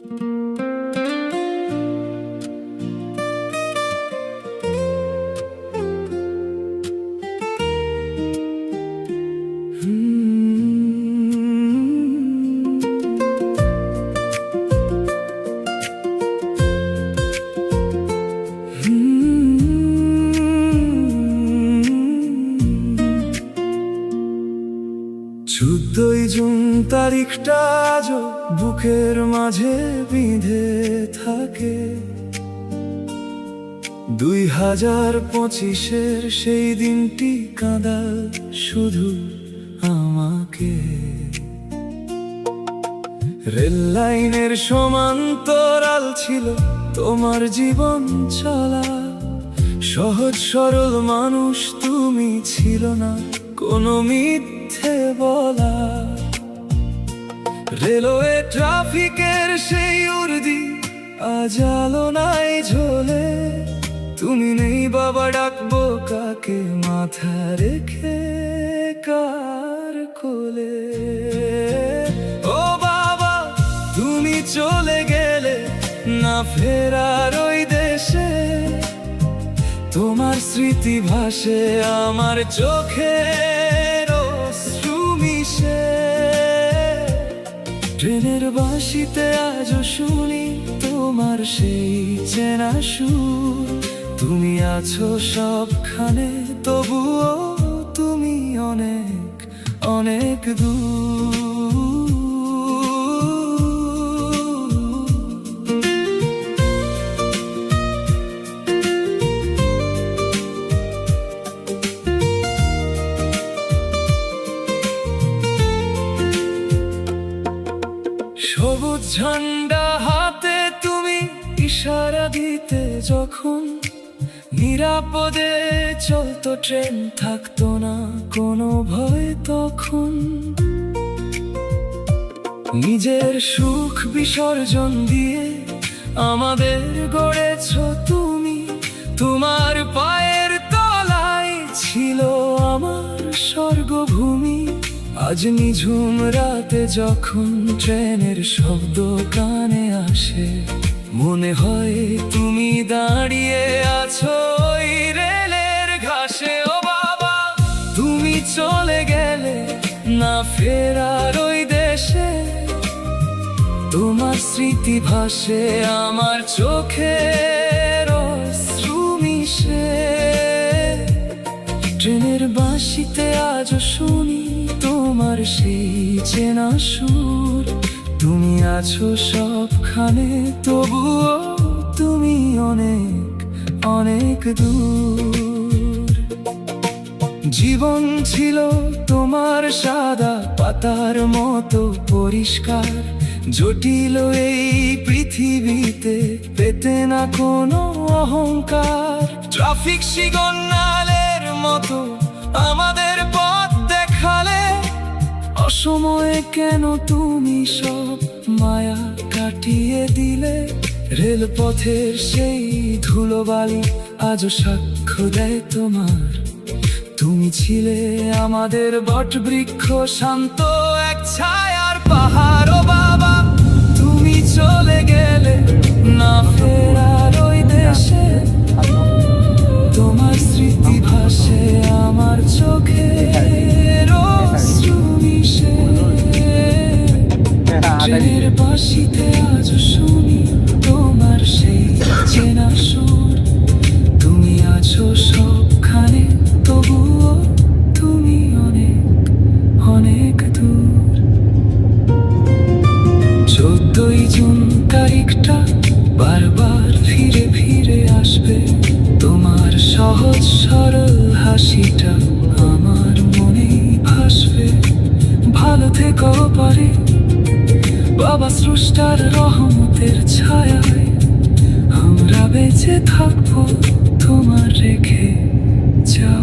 14 June তারিখটা আজও বুকের মাঝে বিঁধে থাকে। 2025-এর সেই দিনটি কাঁদাল শুধু আমাকে। রেল লাইনের সমান্তরাল ছিল তোমার জীবন চলা, সহজ সরল মানুষ তুমি, ছিল না কোনো মিথ্যে বলা। রেলওয়ে ট্রাফিকের সেই উর্দি আজ আলো নাই ঝোলে, তুমি নেই বাবা, ডাকবো কাকে, মাথা রেখে কার কোলে। ও বাবা তুমি চলে গেলে না ফেরার ওই দেশে, তোমার স্মৃতি ভাসে আমার চোখের অশ্রু মিশে। ট্রেনের বাঁশিতে আজও শুনি তোমার সেই চেনা সুর, তুমি আছো সবখানে তবুও তুমি অনেক অনেক দূর। সবুজ ঝান্ডা হাতে তুমি ইশারা দিতে যখন, নিরাপদে চলতো ট্রেন, থাকতো না কোনো ভয় তখন। নিজের সুখ বিসর্জন দিয়ে আমাদের গড়েছ তুমি, তোমার পায়ের তলায় ছিল আমার স্বর্গভূমি। আজ নিঝুম রাতে যখন ট্রেনের শব্দ কানে আসে, মনে হয় তুমি দাঁড়িয়ে আছো ওই রেলের ঘাসে। ও বাবা তুমি চলে গেলে না ফেরার ওই দেশে, তোমার স্মৃতি ভাসে আমার চোখের অশ্রু মিশে। ট্রেনের বাঁশিতে আজও শুনি তোমার সেই চেনা সুর, তুমি আছো সবখানে তবুও তুমি অনেক অনেক দূর। জীবন ছিল তোমার সাদা পাতার মতো পরিষ্কার, জটিল এই পৃথিবীতে পেতে না কোনো অহংকার। ট্রাফিক সিগন্যালের মতো আমাদের পথ দেখালে, অসময়ে কেন তুমি সব মায়া কাটিয়ে দিলে। রেলপথের সেই ধুলোবালি আজও সাক্ষ্য দেয় তোমার, তুমি ছিলে আমাদের বটবৃক্ষ, শান্ত এক ছায়ার পাহাড়। ও বাবা তুমি চলে গেলে না ফেরার ওই দেশে, তোমার স্মৃতি ভাসে আমার চোখের অশ্রু মিশে। ট্রেনের বাঁশিতে আজ শুনি তোমার সেই চেনা সুর, তুমি আছো সবখানে তবুও তুমি অনেক অনেক দূর। 14 জুন তারিখটা বারবার ফিরে ফিরে আসবে, তোমার সহজ সরল হাসিটা আমার মনেই ভাসবে। ভালো থেকো পারে বাবা, স্রষ্টার রহমতের ছায়ায় আমরা বেঁচে থাকবো তোমার রেখে যা।